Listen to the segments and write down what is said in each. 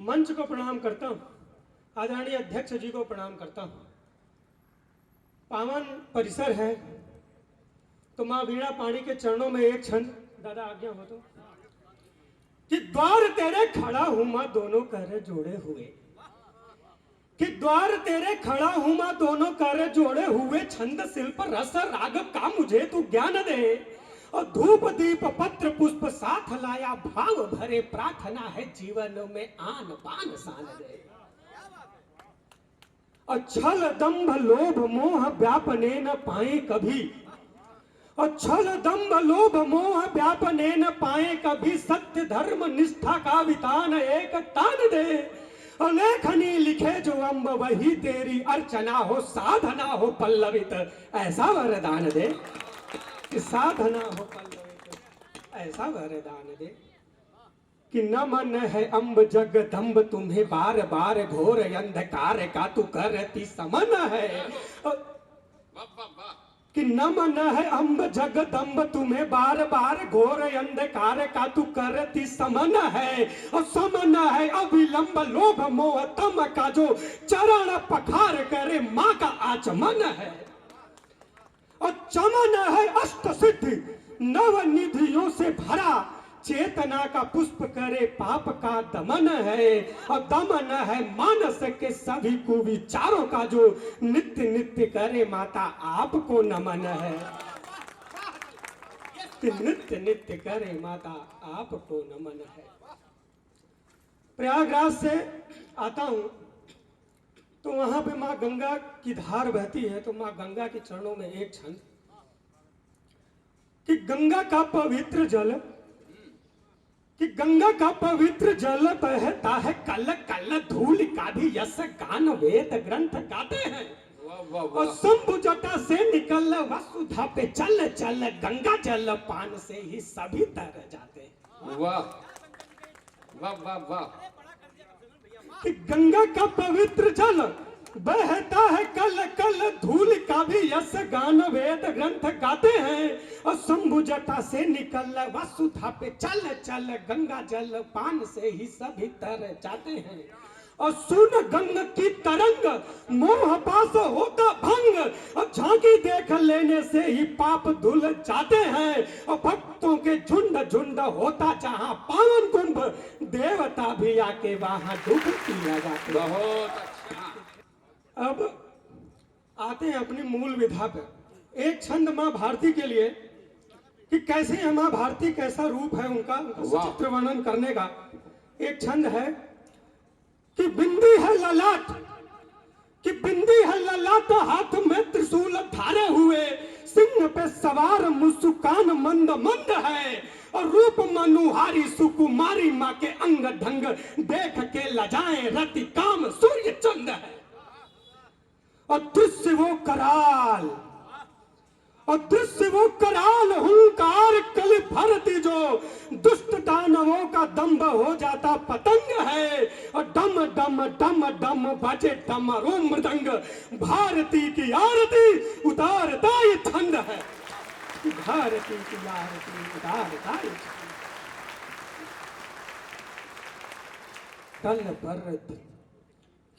मंच को प्रणाम करता हूँ, आदरणीय अध्यक्ष जी को प्रणाम करता हूँ। पावन परिसर है तो माँ वीणा पाणी के चरणों में एक क्षण दादा आज्ञा हो तो कि द्वार तेरे खड़ा हूं माँ दोनों कर जोड़े हुए, कि द्वार तेरे खड़ा हूं माँ दोनों कर जोड़े हुए, छंद शिल्प रस राग का मुझे तू ज्ञान दे, और धूप दीप पत्र पुष्प साथ लाया, भाव भरे प्रार्थना है जीवन में आन बान सान दे। और छल दंभ लोभ मोह व्यापने न पाए कभी, और छल दंभ लोभ मोह व्यापने न पाए कभी, सत्य धर्म निष्ठा का वितान एक तान दे, और लेखनी लिखे जो अम्ब वही तेरी अर्चना हो, साधना हो पल्लवित ऐसा वरदान दे, कि साधना हो पल्लवित ऐसा वरदान दे, कि न मन है अम्ब जगदम्ब तुम्हें बार बार घोर अंधकार का तू करती समन है, कि न मन है अम्ब जगदम्ब तुम्हें बार बार घोर अंधकार का तू करती समन है, और समन है अविलंब लोभ मोह तम का जो चरण पखार करे माँ का आचमन है, और चमन है अष्ट सिद्धि नव निधियों से भरा, चेतना का पुष्प करे पाप का दमन है, और दमन है मानस के सभी कुविचारों का जो नित्य नित्य करे माता आपको नमन है, कि नित्य नित्य करे माता आपको नमन है। प्रयागराज से आता हूं तो वहां पे माँ गंगा की धार बहती है, तो माँ गंगा के चरणों में एक क्षण कि गंगा का पवित्र जल, कि गंगा का पवित्र जल बहता है कल कल, धूल का भी यश गान वेद ग्रंथ गाते हैं, और शंभु जटा से निकल वसुधा पे चल चल, गंगा जल पान से ही सभी तर जाते हैं। वाह वाह वाह वाह, कि गंगा का पवित्र जल बहता है कल कल, धूल का भी यश गान वेद ग्रंथ गाते हैं, और शंभु जटा से निकल वसुधा पे चल चल, गंगा जल पान से ही सभी तर जाते हैं, और सुन गंग की तरंग मोह पास होता भंग, और झांकी देख लेने से ही पाप धुल जाते हैं, और भक्तों के झुंड झुंड होता जहां पावन कुंभ, देवता भी आके वहां डुबकी लगाते। बहुत अच्छा। अब आते हैं अपनी मूल विधा पर। एक छंद माँ भारती के लिए कि कैसे है माँ भारती, कैसा रूप है उनका चित्र वर्णन करने का एक छंद है कि बिंदी है ललाट, कि बिंदी है ललाट, हाथ में त्रिशूल धारे हुए, सिंह पे सवार मुस्कान मंद मंद है, और रूप मनुहारी सुकुमारी माँ के अंग ढंग देख के लजाएं रति काम सूर्य चंद है, और दृश्य वो कराल, और दृश्य वो कराल हुंकार कल भरती जो, दुष्ट दानवों का दंभ हो जाता पतंग है, और डम डम डम डम बजे डमरू मृदंग, भारती की आरती उतारता ये छंद है, भारती की आरती उतारता ये तल पर,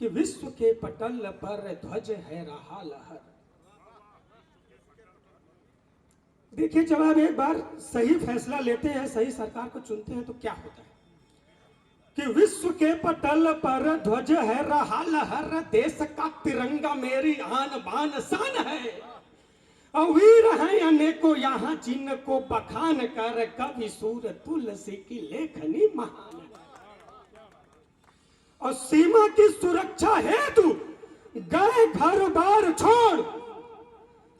कि विश्व के पटल पर ध्वज है रहा लहर। देखिए जब आप एक बार सही फैसला लेते हैं, सही सरकार को चुनते हैं तो क्या होता है कि विश्व के पटल पर ध्वज है रहा लहर, देश का तिरंगा मेरी आन बान शान है, और वीर हैं अनेकों यहाँ जिनको बखान कर, कवि सूर तुलसी की लेखनी महान है, और सीमा की सुरक्षा हेतु गए घर बार छोड़,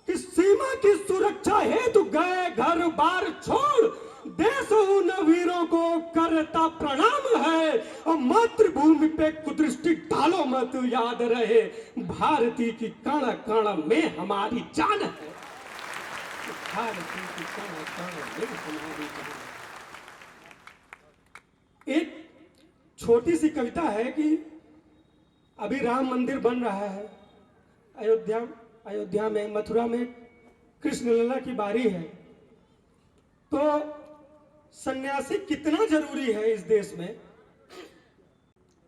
कि सीमा की सुरक्षा हेतु गए घर बार छोड़, देश उन वीरों को करता प्रणाम है, और मातृभूमि पे कुदृष्टि डालो मत, याद रहे भारती की कण कण में हमारी जान है, भारती की कण कण में हमारी जान है। एक छोटी सी कविता है कि अभी राम मंदिर बन रहा है अयोध्या में, मथुरा में कृष्ण लला की बारी है, तो सन्यासी कितना जरूरी है इस देश में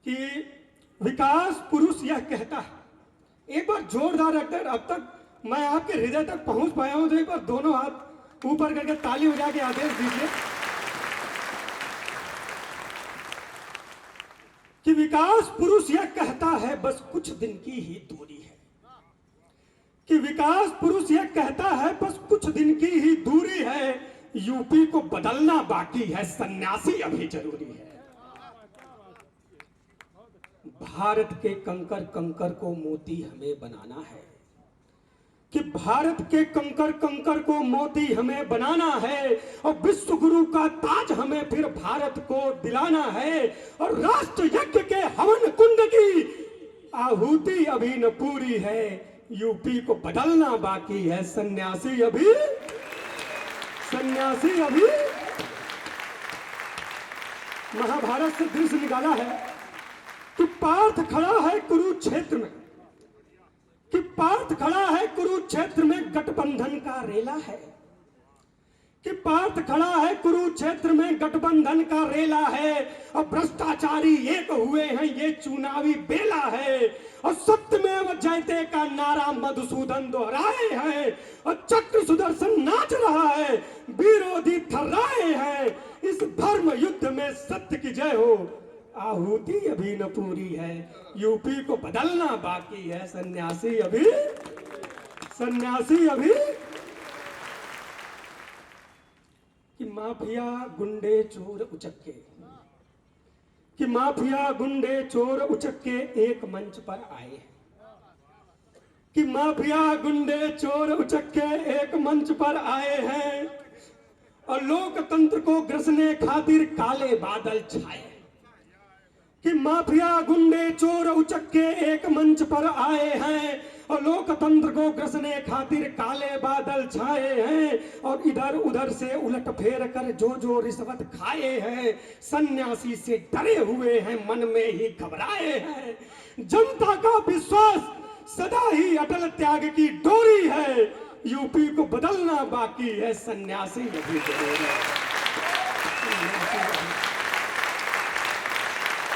कि विकास पुरुष यह कहता है, एक बार जोरदार अगर अब तक मैं आपके हृदय तक पहुंच पाया हूं तो एक बार दोनों हाथ ऊपर करके ताली बजा के आदेश दीजिए कि विकास पुरुष यह कहता है बस कुछ दिन की ही दूरी है, कि विकास पुरुष यह कहता है बस कुछ दिन की ही दूरी है, यूपी को बदलना बाकी है, सन्यासी अभी जरूरी है। भारत के कंकर कंकर को मोती हमें बनाना है, कि भारत के कंकर कंकर को मोती हमें बनाना है और विश्व गुरु का ताज हमें फिर भारत को दिलाना है, और राष्ट्र यज्ञ के हवन कुंड की आहुति अभी न पूरी है, यूपी को बदलना बाकी है, सन्यासी अभी महाभारत से दृश्य निकाला है कि पार्थ खड़ा है कुरुक्षेत्र में, कि पार्थ खड़ा है कुरुक्षेत्र में, गठबंधन का रेला है, कि पार्थ खड़ा है कुरुक्षेत्र में, गठबंधन का रेला है, और भ्रष्टाचारी एक हुए हैं ये चुनावी बेला है, और सत्यमेव जयते का नारा मधुसूदन दोहराए हैं, और चक्र सुदर्शन नाच रहा है, विरोधी थर्राए हैं, इस धर्म युद्ध में सत्य की जय हो, आहुति अभी न पूरी है, यूपी को बदलना बाकी है, सन्यासी अभी कि माफिया गुंडे चोर उचक्के, कि माफिया गुंडे चोर उचक्के एक मंच पर आए हैं, कि माफिया गुंडे चोर उचक्के एक मंच पर आए हैं, और लोकतंत्र को ग्रसने खातिर काले बादल छाए, कि माफिया गुंडे चोर उचक्के एक मंच पर आए हैं, और लोकतंत्र को ग्रसने खातिर काले बादल छाए हैं, और इधर उधर से उलट फेर कर जो जो रिश्वत खाए हैं, सन्यासी से डरे हुए हैं, मन में ही घबराए हैं, जनता का विश्वास सदा ही अटल त्याग की डोरी है, यूपी को बदलना बाकी है, सन्यासी अभी जरूरी है।